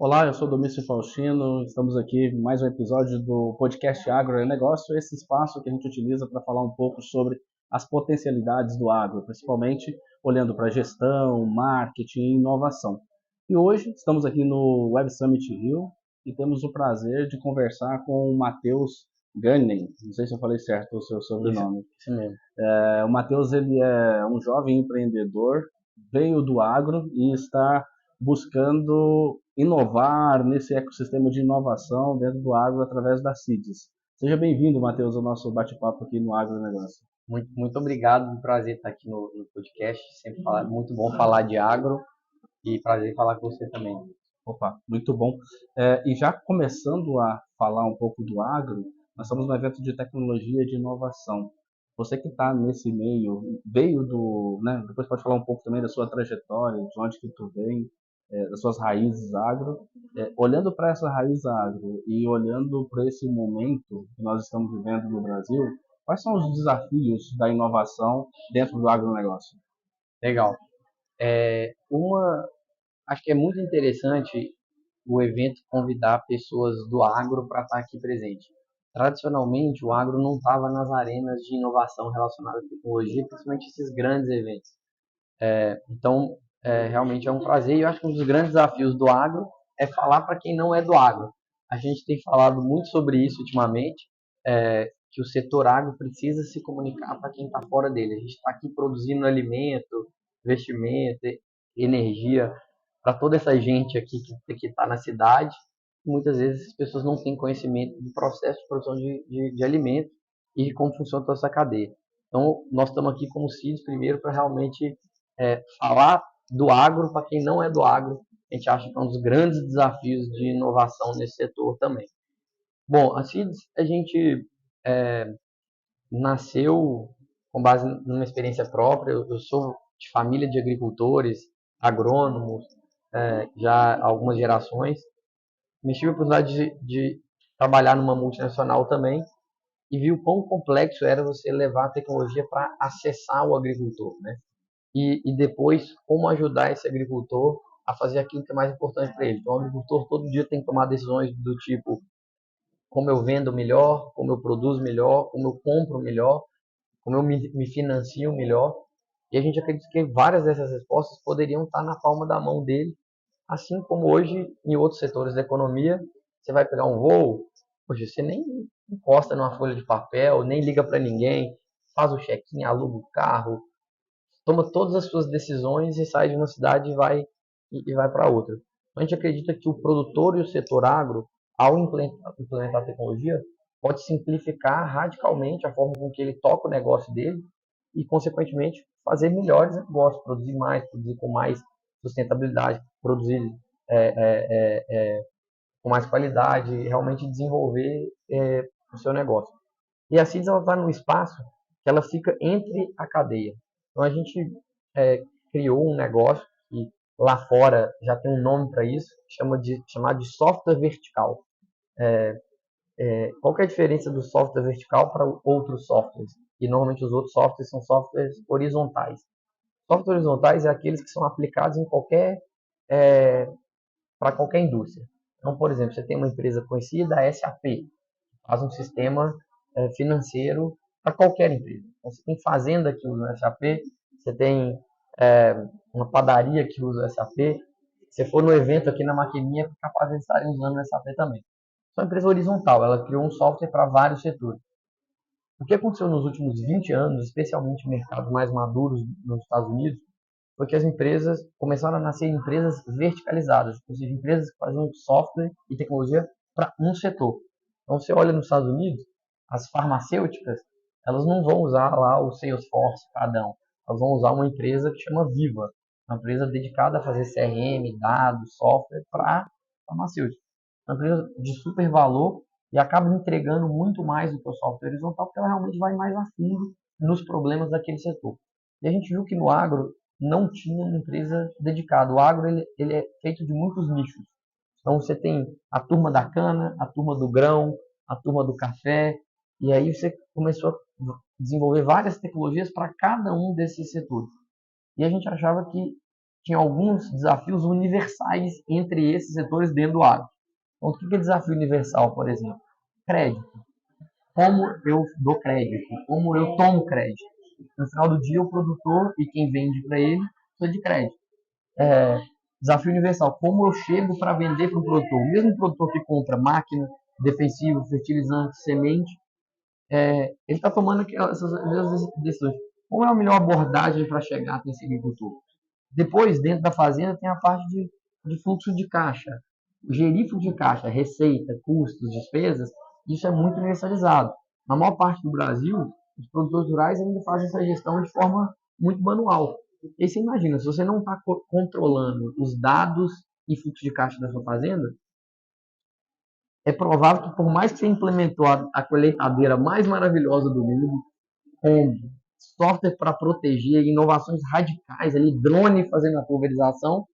Olá, eu sou Domício Faustino, estamos aqui em mais um episódio do podcast Agro é Negócio, esse espaço que a gente utiliza para falar um pouco sobre as potencialidades do agro, principalmente olhando para gestão, marketing e inovação. E hoje estamos aqui no Web Summit Rio e temos o prazer de conversar com o Matheus Gannen, não sei se eu falei certo o seu sobrenome. Isso mesmo. O Matheus ele é um jovem empreendedor, veio do agro e está buscando inovar nesse ecossistema de inovação dentro do agro através da CIDES. Seja bem-vindo, Matheus, ao nosso bate-papo aqui no Agronegócio. Muito obrigado, um prazer estar aqui no podcast. Muito bom falar de agro e prazer falar com você também. Opa, muito bom. E já começando a falar um pouco do agro, nós estamos no evento de tecnologia e de inovação. Você que está nesse meio, veio do, né, depois pode falar um pouco também da sua trajetória, de onde que tu vem, das suas raízes agro. Olhando para essa raiz agro e olhando para esse momento que nós estamos vivendo no Brasil, quais são os desafios da inovação dentro do agronegócio? Legal. Acho que é muito interessante o evento convidar pessoas do agro para estar aqui presente. Tradicionalmente, o agro não estava nas arenas de inovação relacionada à tecnologia, principalmente esses grandes eventos. Então, realmente é um prazer e eu acho que um dos grandes desafios do agro é falar para quem não é do agro. A gente tem falado muito sobre isso ultimamente, que o setor agro precisa se comunicar para quem está fora dele. A gente está aqui produzindo alimento, investimento, energia para toda essa gente aqui que está na cidade. Muitas vezes as pessoas não têm conhecimento do processo de produção de alimento e de como funciona toda essa cadeia. Então, nós estamos aqui como CIDS primeiro para realmente falar do agro para quem não é do agro. A gente acha que é um dos grandes desafios de inovação nesse setor também. Bom, a CIDS, a gente é, nasceu com base numa experiência própria. Eu sou de família de agricultores, agrônomos, já há algumas gerações. Me tive a oportunidade de trabalhar numa multinacional também e vi o quão complexo era você levar a tecnologia para acessar o agricultor, né? E depois como ajudar esse agricultor a fazer aquilo que é mais importante para ele. Então, o agricultor todo dia tem que tomar decisões do tipo como eu vendo melhor, como eu produzo melhor, como eu compro melhor, como eu me financio melhor. E a gente acredita que várias dessas respostas poderiam estar na palma da mão dele, assim como hoje em outros setores da economia, você vai pegar um voo, hoje você nem encosta numa folha de papel, nem liga para ninguém, faz o check-in, aluga o carro, toma todas as suas decisões e sai de uma cidade e vai para outra. A gente acredita que o produtor e o setor agro, ao implementar a tecnologia, pode simplificar radicalmente a forma com que ele toca o negócio dele e, consequentemente, fazer melhores negócios, produzir mais, produzir com mais sustentabilidade, produzir é, é, com mais qualidade, realmente desenvolver o seu negócio. E a CIDS está num espaço que ela fica entre a cadeia. Então a gente criou um negócio que lá fora já tem um nome para isso, chamado de software vertical. Qual que é a diferença do software vertical para outros softwares? E normalmente os outros softwares são softwares horizontais. Softwares horizontais é aqueles que são aplicados em para qualquer indústria. Então, por exemplo, você tem uma empresa conhecida, a SAP, faz um sistema financeiro para qualquer empresa. Então, você tem fazenda que usa o SAP, você tem é, uma padaria que usa o SAP. Se for no evento aqui na maquininha, é capaz de estarem usando o SAP também. É uma empresa horizontal, ela criou um software para vários setores. O que aconteceu nos últimos 20 anos, especialmente em mercados mais maduros nos Estados Unidos, foi que as empresas começaram a nascer empresas verticalizadas, ou seja, empresas que faziam software e tecnologia para um setor. Então, você olha nos Estados Unidos, as farmacêuticas, elas não vão usar lá o Salesforce padrão, elas vão usar uma empresa que chama Viva, uma empresa dedicada a fazer CRM, dados, software para farmacêuticos. Uma empresa de super valor e acaba entregando muito mais do que o software horizontal, porque ela realmente vai mais a fundo nos problemas daquele setor. E a gente viu que no agro não tinha uma empresa dedicada. O agro ele é feito de muitos nichos. Então você tem a turma da cana, a turma do grão, a turma do café, e aí você começou a desenvolver várias tecnologias para cada um desses setores. E a gente achava que tinha alguns desafios universais entre esses setores dentro do agro. Então, o que é desafio universal, por exemplo? Crédito. Como eu dou crédito? Como eu tomo crédito? No final do dia, o produtor e quem vende para ele precisa de crédito. Desafio universal. Como eu chego para vender para o produtor? O mesmo produtor que compra máquina, defensivo, fertilizante, semente, ele está tomando essas mesmas decisões. Qual é a melhor abordagem para chegar até esse agricultor? Depois, dentro da fazenda, tem a parte de fluxo de caixa. Gerir fluxo de caixa, receita, custos, despesas, isso é muito universalizado. Na maior parte do Brasil, os produtores rurais ainda fazem essa gestão de forma muito manual. E aí você imagina, se você não está controlando os dados e fluxo de caixa da sua fazenda, é provável que por mais que você implementou a colheitadeira mais maravilhosa do mundo, com software para proteger, inovações radicais ali, drone fazendo a pulverização,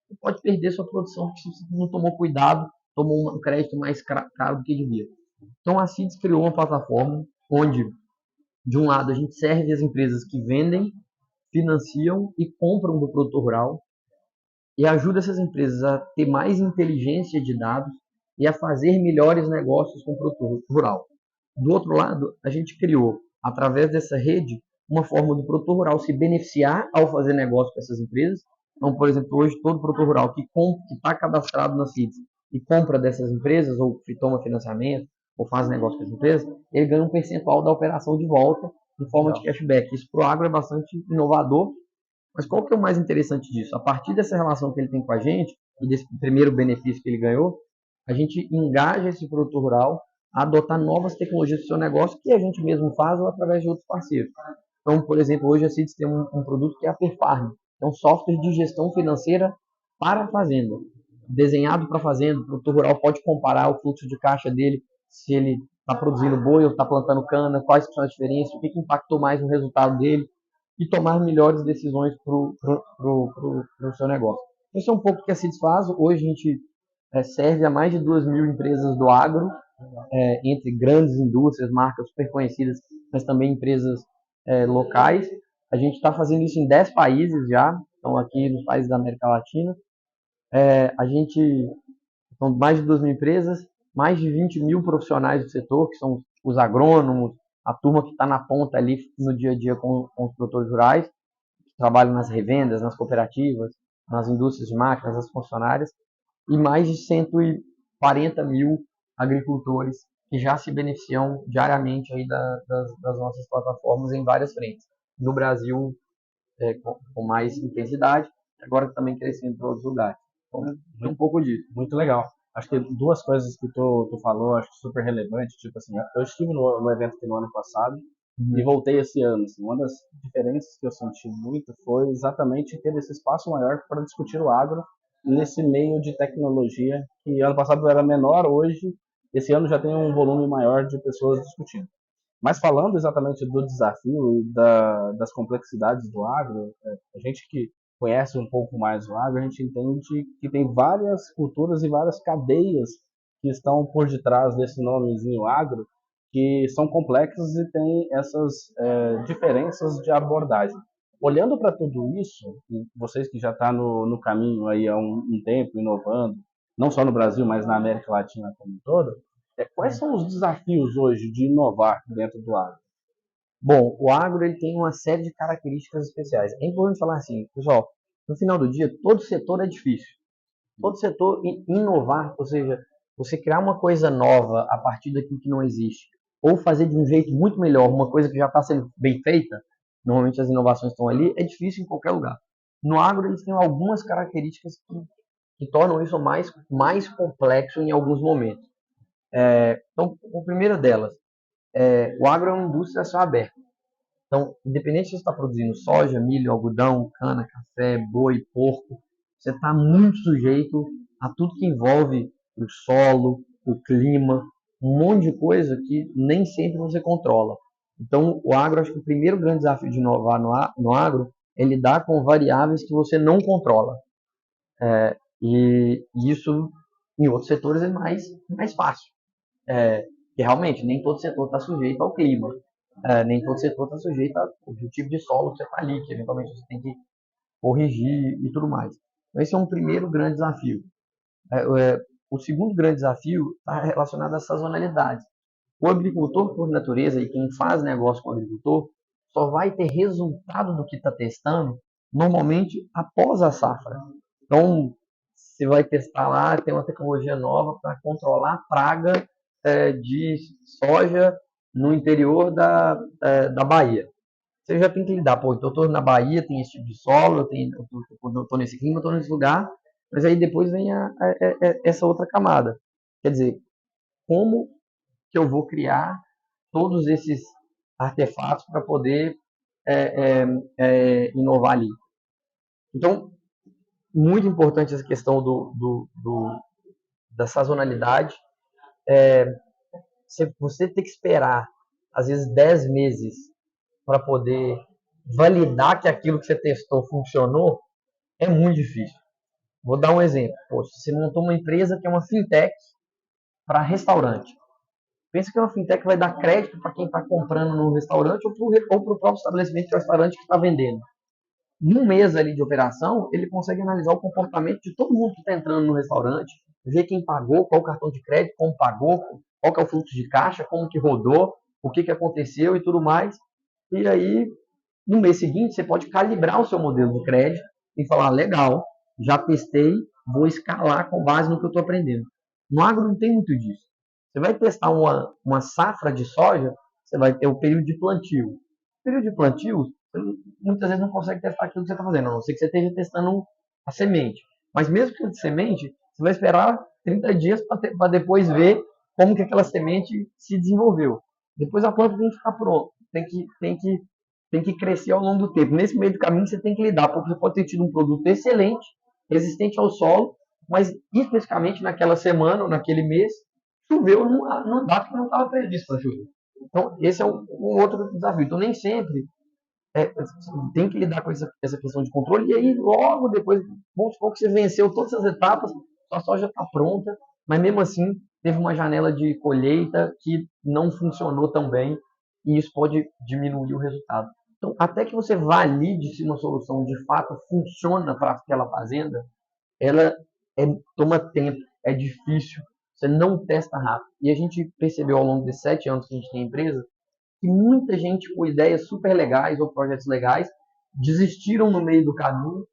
você pode perder sua produção porque você não tomou cuidado, tomou um crédito mais caro do que devia. Então a CIDS criou uma plataforma onde, de um lado, a gente serve as empresas que vendem, financiam e compram do produtor rural e ajuda essas empresas a ter mais inteligência de dados e a fazer melhores negócios com o produtor rural. Do outro lado, a gente criou, através dessa rede, uma forma do produtor rural se beneficiar ao fazer negócio com essas empresas. Então, por exemplo, hoje todo produtor rural que está cadastrado na CIDS e compra dessas empresas, ou que toma financiamento, ou faz negócio com as empresas, ele ganha um percentual da operação de volta em forma de cashback. Isso para o agro é bastante inovador. Mas qual que é o mais interessante disso? A partir dessa relação que ele tem com a gente, e desse primeiro benefício que ele ganhou, a gente engaja esse produtor rural a adotar novas tecnologias do seu negócio que a gente mesmo faz ou através de outros parceiros. Então, por exemplo, hoje a CIDS tem um produto que é a Perfarm, é um software de gestão financeira para a fazenda, desenhado para a fazenda. O produtor rural pode comparar o fluxo de caixa dele, se ele está produzindo boi ou está plantando cana, quais são as diferenças, o que impactou mais no resultado dele, e tomar melhores decisões para o seu negócio. Esse é um pouco que a CIDS faz. Hoje a gente serve a mais de 2.000 empresas do agro, entre grandes indústrias, marcas super conhecidas, mas também empresas locais. A gente está fazendo isso em 10 países já, então aqui nos países da América Latina. A gente são mais de 2.000 empresas, mais de 20.000 profissionais do setor, que são os agrônomos, a turma que está na ponta ali no dia a dia com os produtores rurais, que trabalham nas revendas, nas cooperativas, nas indústrias de máquinas, nas concessionárias, e mais de 140 mil agricultores que já se beneficiam diariamente aí das nossas plataformas em várias frentes. No Brasil, com mais intensidade, agora também crescendo para outros lugares. Então, é um pouco disso. Muito legal. Acho que duas coisas que tu falou, acho que super relevante, tipo assim, eu estive no evento aqui no ano passado e voltei esse ano. Assim, uma das diferenças que eu senti muito foi exatamente ter esse espaço maior para discutir o agro nesse meio de tecnologia, que ano passado era menor, hoje, esse ano já tem um volume maior de pessoas discutindo. Mas falando exatamente do desafio e das complexidades do agro, a gente que conhece um pouco mais o agro, a gente entende que tem várias culturas e várias cadeias que estão por detrás desse nomezinho agro, que são complexas e têm essas diferenças de abordagem. Olhando para tudo isso, vocês que já estão no caminho aí há um tempo, inovando, não só no Brasil, mas na América Latina como um todo, quais são os desafios hoje de inovar dentro do agro? Bom, o agro ele tem uma série de características especiais. É importante falar assim, pessoal, no final do dia, todo setor é difícil. Todo setor inovar, ou seja, você criar uma coisa nova a partir daquilo que não existe, ou fazer de um jeito muito melhor uma coisa que já está sendo bem feita, normalmente as inovações estão ali, é difícil em qualquer lugar. No agro, eles têm algumas características que tornam isso mais complexo em alguns momentos. Então, a primeira delas, o agro é uma indústria a céu aberto. Então, independente se você está produzindo soja, milho, algodão, cana, café, boi, porco, você está muito sujeito a tudo que envolve o solo, o clima, um monte de coisa que nem sempre você controla. Então, o agro, acho que o primeiro grande desafio de inovar no agro é lidar com variáveis que você não controla. E isso, em outros setores, é mais fácil. Que realmente, nem todo setor está sujeito ao clima. Nem todo setor está sujeito ao tipo de solo que você está ali, que eventualmente você tem que corrigir e tudo mais. Então, esse é um primeiro grande desafio. O segundo grande desafio está relacionado à sazonalidade. O agricultor, por natureza, e quem faz negócio com o agricultor, só vai ter resultado do que está testando, normalmente, após a safra. Então, você vai testar lá, tem uma tecnologia nova para controlar a praga de soja no interior da Bahia. Você já tem que lidar, pô, então eu estou na Bahia, tem esse tipo de solo, eu estou nesse clima, eu estou nesse lugar, mas aí depois vem essa outra camada. Quer dizer, como que eu vou criar todos esses artefatos para poder inovar ali? Então, muito importante essa questão da sazonalidade. Você tem que esperar, às vezes, 10 meses para poder validar que aquilo que você testou funcionou, é muito difícil. Vou dar um exemplo. Poxa, você montou uma empresa que é uma fintech para restaurante. Pensa que uma fintech vai dar crédito para quem está comprando no restaurante ou para o próprio estabelecimento de restaurante que está vendendo. Num mês ali de operação, ele consegue analisar o comportamento de todo mundo que está entrando no restaurante, ver quem pagou, qual o cartão de crédito, como pagou, qual que é o fluxo de caixa, como que rodou, o que aconteceu e tudo mais. E aí, no mês seguinte, você pode calibrar o seu modelo de crédito e falar, legal, já testei, vou escalar com base no que eu estou aprendendo. No agro não tem muito disso. Você vai testar uma safra de soja, você vai ter o período de plantio. O período de plantio, você muitas vezes não consegue testar aquilo que você está fazendo, a não ser que você esteja testando a semente. Mas mesmo que de semente, você vai esperar 30 dias para depois ver como que aquela semente se desenvolveu. Depois a planta tem que ficar pronta, tem que crescer ao longo do tempo. Nesse meio do caminho você tem que lidar, porque você pode ter tido um produto excelente, resistente ao solo, mas especificamente naquela semana ou naquele mês, choveu numa data que não estava previsto para chover. Então, esse é um outro desafio. Então, nem sempre tem que lidar com essa questão de controle, e aí logo depois, vamos supor que você venceu todas as etapas, sua soja está pronta, mas mesmo assim teve uma janela de colheita que não funcionou tão bem, e isso pode diminuir o resultado. Então, até que você valide se uma solução de fato funciona para aquela fazenda, ela toma tempo, é difícil, você não testa rápido. E a gente percebeu ao longo de 7 anos que a gente tem a empresa, que muita gente com ideias super legais ou projetos legais desistiram no meio do caminho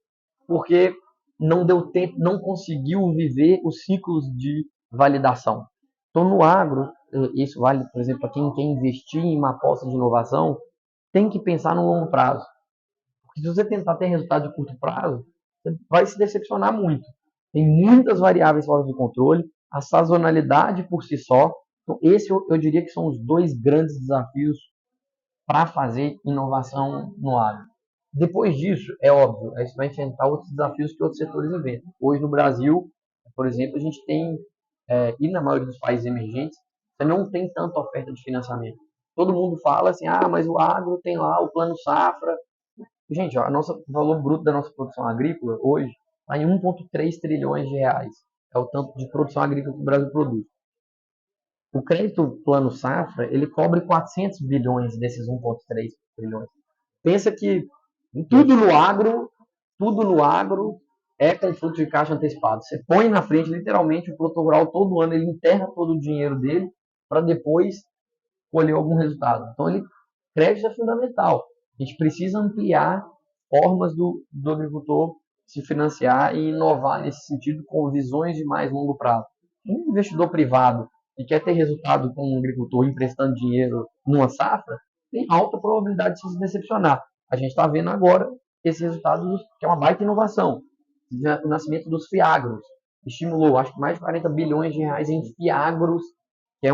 porque não deu tempo, não conseguiu viver os ciclos de validação. Então, no agro, isso vale, por exemplo, para quem quer investir em uma aposta de inovação, tem que pensar no longo prazo. Porque se você tentar ter resultado de curto prazo, você vai se decepcionar muito. Tem muitas variáveis fora do controle, a sazonalidade por si só. Então, esse eu diria que são os dois grandes desafios para fazer inovação no agro. Depois disso, é óbvio, a gente vai enfrentar outros desafios que outros setores enfrentam. Hoje no Brasil, por exemplo, a gente tem, e na maioria dos países emergentes, você não tem tanta oferta de financiamento. Todo mundo fala assim, mas o agro tem lá o plano safra. Gente, ó, o valor bruto da nossa produção agrícola hoje está em 1,3 trilhões de reais. É o tanto de produção agrícola que o Brasil produz. O crédito plano safra, ele cobre 400 bilhões desses 1,3 trilhões. Pensa que tudo no agro, tudo no agro é com fluxo de caixa antecipado. Você põe na frente, literalmente, o produtor rural todo ano, ele enterra todo o dinheiro dele para depois colher algum resultado. Então, crédito é fundamental. A gente precisa ampliar formas do agricultor se financiar e inovar nesse sentido com visões de mais longo prazo. Um investidor privado que quer ter resultado com um agricultor emprestando dinheiro numa safra, tem alta probabilidade de se decepcionar. A gente está vendo agora esse resultado, que é uma baita inovação. O nascimento dos fiagros estimulou, acho que mais de 40 bilhões de reais em fiagros, que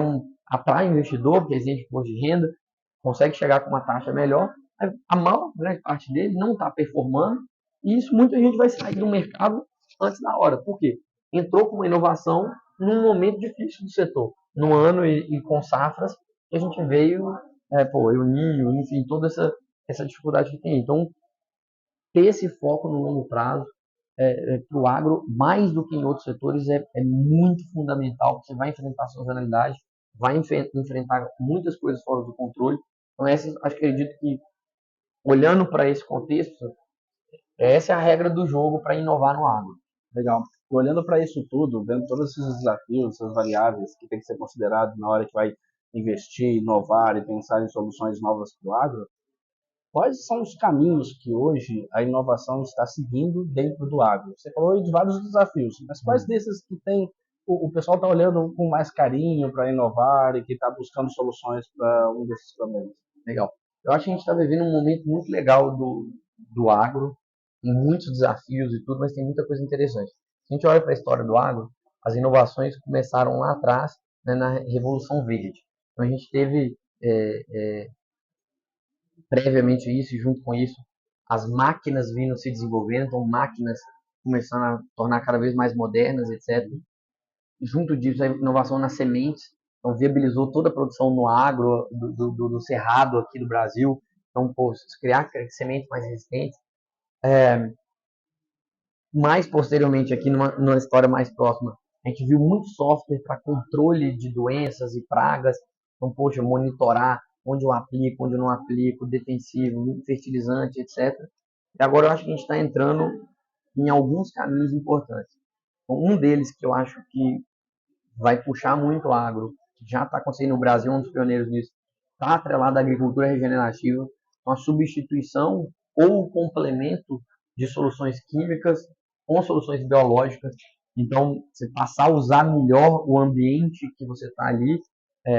atrai investidor, que exige imposto de renda, consegue chegar com uma taxa melhor. A maior grande parte dele não está performando, e isso muita gente vai sair do mercado antes da hora. Por quê? Entrou com uma inovação num momento difícil do setor, no ano e com safras, que a gente veio, o ninho, enfim, toda essa dificuldade que tem. Então, ter esse foco no longo prazo para o agro, mais do que em outros setores, é muito fundamental. Você vai enfrentar a sazonalidade, vai enfrentar muitas coisas fora do controle. Então, acredito que, olhando para esse contexto, Essa é a regra do jogo para inovar no agro. Legal. E olhando para isso tudo, vendo todos esses desafios, essas variáveis que tem que ser considerado na hora que vai investir, inovar e pensar em soluções novas para o agro, quais são os caminhos que hoje a inovação está seguindo dentro do agro? Você falou aí de vários desafios, mas quais Hum, desses que tem o pessoal está olhando com mais carinho para inovar e que está buscando soluções para um desses problemas? Legal. Eu acho que a gente está vivendo um momento muito legal do agro, com muitos desafios e tudo, mas tem muita coisa interessante. Se a gente olha para a história do agro, as inovações começaram lá atrás, né, na Revolução Verde. Então a gente teve previamente isso e junto com isso as máquinas vindo se desenvolvendo, então máquinas começando a tornar cada vez mais modernas, etc. E junto disso a inovação nas sementes, então viabilizou toda a produção no agro do cerrado aqui do Brasil, então pô, criar sementes mais resistentes. Mais posteriormente aqui numa história mais próxima, a gente viu muito software para controle de doenças e pragas, então poxa, monitorar onde eu aplico, onde eu não aplico, defensivo, fertilizante, etc. E agora eu acho que a gente está entrando em alguns caminhos importantes. Então, um deles que eu acho que vai puxar muito o agro, que já está acontecendo no Brasil, um dos pioneiros nisso, está atrelado à agricultura regenerativa, com a substituição ou o complemento de soluções químicas com soluções biológicas. Então, você passar a usar melhor o ambiente que você está ali,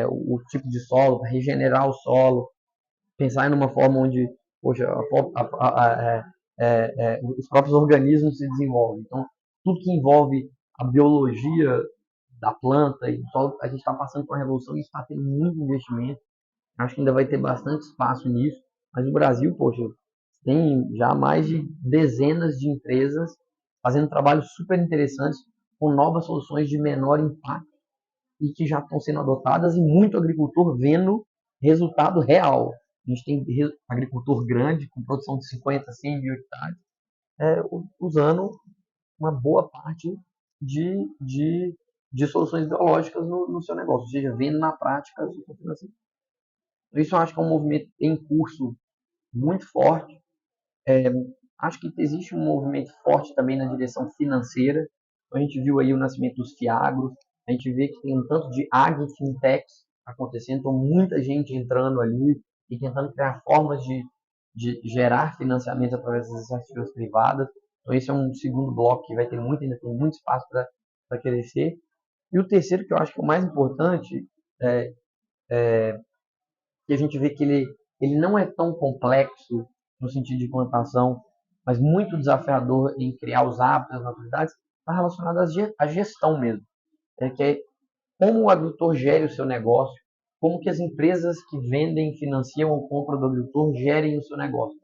o tipo de solo, para regenerar o solo, pensar em uma forma onde poxa, os próprios organismos se desenvolvem. Então, tudo que envolve a biologia da planta e do solo, a gente está passando por uma revolução e está tendo muito investimento. Acho que ainda vai ter bastante espaço nisso. Mas no Brasil, poxa, tem já mais de dezenas de empresas fazendo trabalhos super interessantes com novas soluções de menor impacto e que já estão sendo adotadas e muito agricultor vendo resultado real. A gente tem agricultor grande, com produção de 50, 100 mil hectares, usando uma boa parte de soluções biológicas no seu negócio, ou seja, vendo na prática. Isso eu acho que é um movimento em curso muito forte. Acho que existe um movimento forte também na direção financeira. A gente viu aí o nascimento dos fiagros, a gente vê que tem um tanto de agri-fintechs acontecendo, então muita gente entrando ali e tentando criar formas de gerar financiamento através das iniciativas privadas. Então esse é um segundo bloco que vai ter muito, ainda tem muito espaço para crescer. E o terceiro, que eu acho que é o mais importante, é que a gente vê que ele não é tão complexo no sentido de plantação, mas muito desafiador em criar os hábitos, as autoridades, está relacionado à gestão mesmo. Que é como o agricultor gere o seu negócio, como que as empresas que vendem, financiam ou compram do agricultor gerem o seu negócio.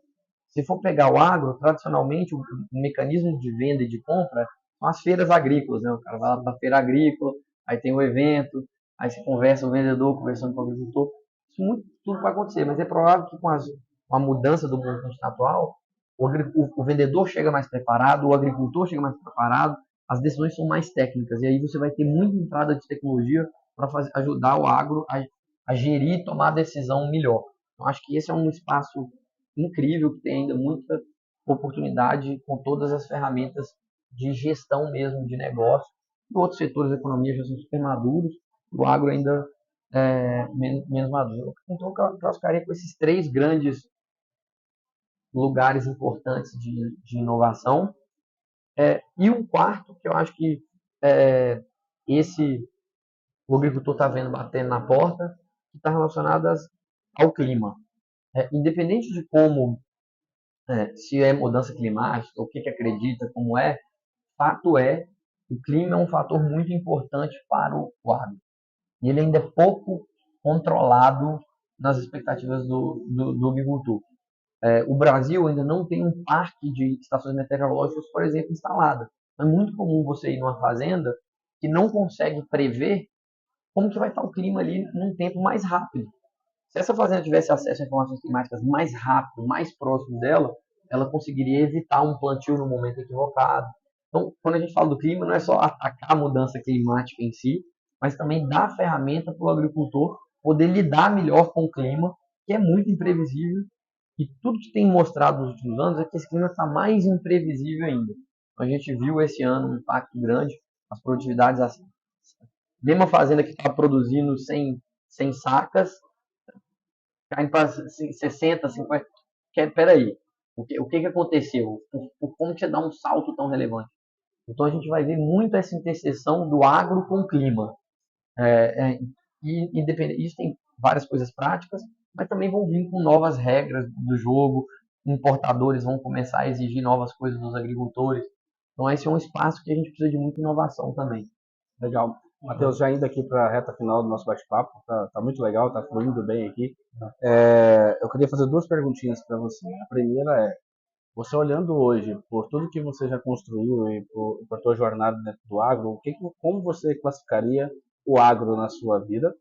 Se for pegar o agro, tradicionalmente o mecanismo de venda e de compra são as feiras agrícolas, né? O cara vai lá para a feira agrícola, aí tem o evento, aí se conversa o vendedor conversando com o agricultor. Isso muito, tudo vai acontecer, mas é provável que com a mudança do mundo atual, o vendedor chega mais preparado, o agricultor chega mais preparado, as decisões são mais técnicas, e aí você vai ter muita entrada de tecnologia para ajudar o agro a gerir e tomar a decisão melhor. Então, acho que esse é um espaço incrível, que tem ainda muita oportunidade com todas as ferramentas de gestão mesmo de negócio. E outros setores da economia já são super maduros, o agro ainda é menos maduro. Então, eu classificaria com esses três grandes lugares importantes de inovação. E um quarto, que eu acho que esse o agricultor está vendo batendo na porta, que está relacionado ao clima. Independente de como se é mudança climática, o que, que acredita, como é, fato é, o clima é um fator muito importante para o agro. E ele ainda é pouco controlado nas expectativas do agricultor. O Brasil ainda não tem um parque de estações meteorológicas, por exemplo, instalada. É muito comum você ir numa fazenda que não consegue prever como que vai estar o clima ali num tempo mais rápido. Se essa fazenda tivesse acesso a informações climáticas mais rápido, mais próximo dela, ela conseguiria evitar um plantio no momento equivocado. Então, quando a gente fala do clima, não é só atacar a mudança climática em si, mas também dar ferramenta para o agricultor poder lidar melhor com o clima, que é muito imprevisível, E tudo que tem mostrado nos últimos anos é que esse clima está mais imprevisível ainda. A gente viu esse ano um impacto grande, as produtividades, mesmo a fazenda que está produzindo 100 sacas, caindo para 60, 50. Peraí, o que aconteceu? Como que você dá um salto tão relevante? Então a gente vai ver muito essa interseção do agro com o clima. Isso tem várias coisas práticas, mas também vão vir com novas regras do jogo, importadores vão começar a exigir novas coisas dos agricultores. Então esse é um espaço que a gente precisa de muita inovação também. Legal. Matheus, já indo aqui para a reta final do nosso bate-papo, tá muito legal, tá fluindo bem aqui. Eu queria fazer duas perguntinhas para você. A primeira é, você olhando hoje por tudo que você já construiu e por tua jornada dentro do agro, como você classificaria o agro na sua vida?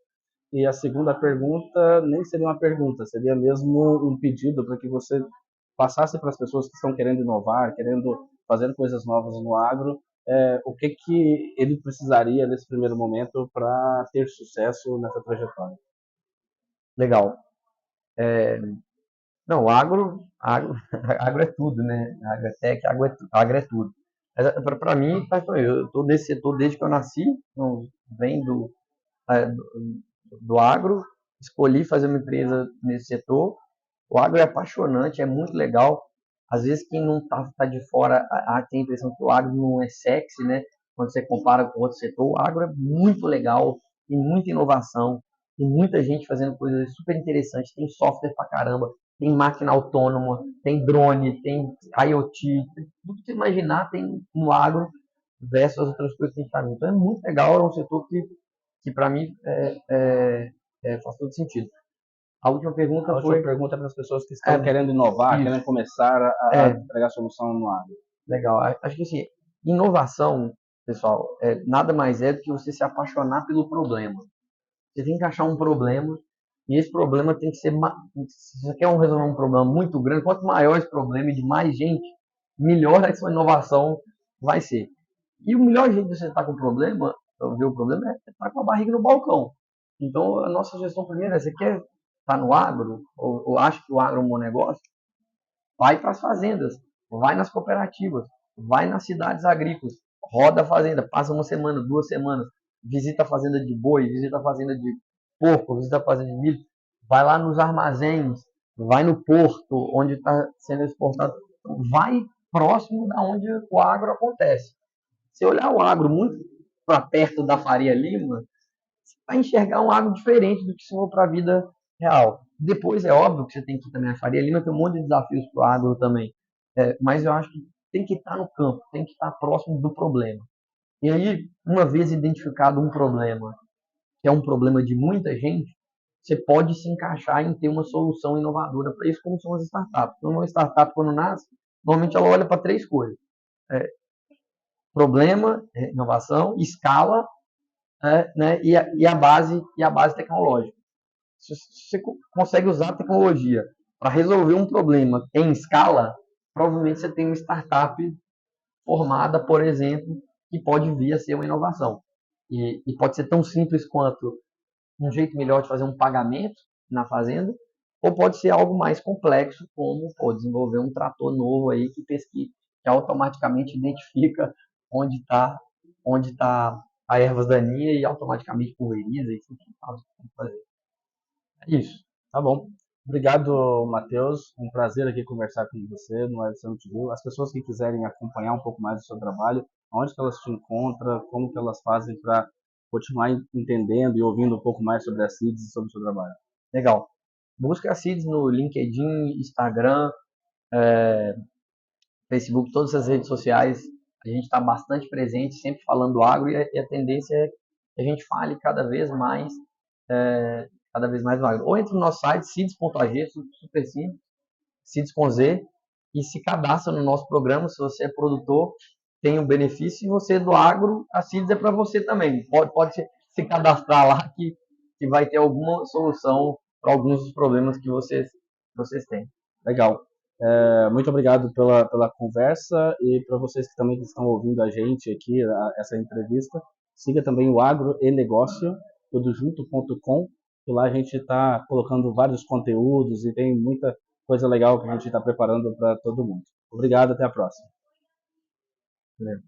E a segunda pergunta nem seria uma pergunta, seria mesmo um pedido para que você passasse para as pessoas que estão querendo inovar, querendo fazer coisas novas no agro, o que ele precisaria nesse primeiro momento para ter sucesso nessa trajetória. Legal. Não, agro, agro é tudo, né? Agro é tech, agro é tudo. Para mim, eu estou nesse setor desde que eu nasci, então, vem do agro, escolhi fazer uma empresa nesse setor. O agro é apaixonante, é muito legal. Às vezes quem não tá de fora tem a impressão que o agro não é sexy, né? Quando você compara com outro setor, o agro é muito legal, tem muita inovação, tem muita gente fazendo coisas super interessantes, tem software pra caramba, tem máquina autônoma, tem drone, tem IoT, tudo que você imaginar tem no agro versus as outras coisas que a gente está. Então é muito legal, é um setor que para mim faz todo sentido. A última pergunta A última foi. pergunta é para as pessoas que estão querendo inovar, Isso, querendo começar a entregar solução no agro. legal. Acho que assim, inovação, pessoal, nada mais é do que você se apaixonar pelo problema. Você tem que achar um problema e esse problema tem que ser. Se você quer resolver um problema muito grande, quanto maior esse problema e de mais gente, melhor a sua inovação vai ser. E o melhor jeito de você estar com o problema, ver o problema, é estar com a barriga no balcão. Então, a nossa gestão primeira é: você quer estar no agro, ou acha que o agro é um bom negócio? Vai para as fazendas, vai nas cooperativas, vai nas cidades agrícolas, roda a fazenda, passa uma semana, 2 semanas, visita a fazenda de boi, visita a fazenda de porco, visita a fazenda de milho, vai lá nos armazéns, vai no porto onde está sendo exportado, vai próximo da onde o agro acontece. Se olhar o agro muito para perto da Faria Lima, você vai enxergar um agro diferente do que se for para a vida real. Depois é óbvio que você tem que ir também. A Faria Lima tem um monte de desafios para o agro também. Mas eu acho que tem que estar no campo, tem que estar próximo do problema. E aí, uma vez identificado um problema, que é um problema de muita gente, você pode se encaixar em ter uma solução inovadora para isso, como são as startups. Então, uma startup, quando nasce, normalmente ela olha para três coisas: é, problema, inovação, escala, né, e a base tecnológica. Se você consegue usar a tecnologia para resolver um problema em escala, provavelmente você tem uma startup formada, por exemplo, que pode vir a ser uma inovação. E pode ser tão simples quanto um jeito melhor de fazer um pagamento na fazenda, ou pode ser algo mais complexo, como desenvolver um trator novo aí que pesquisa, que automaticamente identifica onde tá a ervas daninhas e automaticamente pulveriza e faz o que tem que fazer. É isso. Tá bom. Obrigado, Matheus. Um prazer aqui conversar com você no Edson TV. As pessoas que quiserem acompanhar um pouco mais do seu trabalho, onde que elas te encontram, como que elas fazem para continuar entendendo e ouvindo um pouco mais sobre a CIDS e sobre o seu trabalho. Legal. Busca a CIDS no LinkedIn, Instagram, Facebook, todas as redes sociais. A gente está bastante presente, sempre falando do agro, e a tendência é que a gente fale cada vez mais do agro. Ou entre no nosso site, cids.ag, super simples, CIDS com Z, e se cadastra no nosso programa. Se você é produtor, tem um benefício, e você é do agro, a CIDS é para você também. Pode se cadastrar lá que vai ter alguma solução para alguns dos problemas que vocês têm. Legal. Muito obrigado pela conversa e para vocês que também estão ouvindo a gente aqui, essa entrevista. Siga também o Agro e Negócio, tudojunto.com, que lá a gente está colocando vários conteúdos e tem muita coisa legal que a gente está preparando para todo mundo. Obrigado, até a próxima. Né?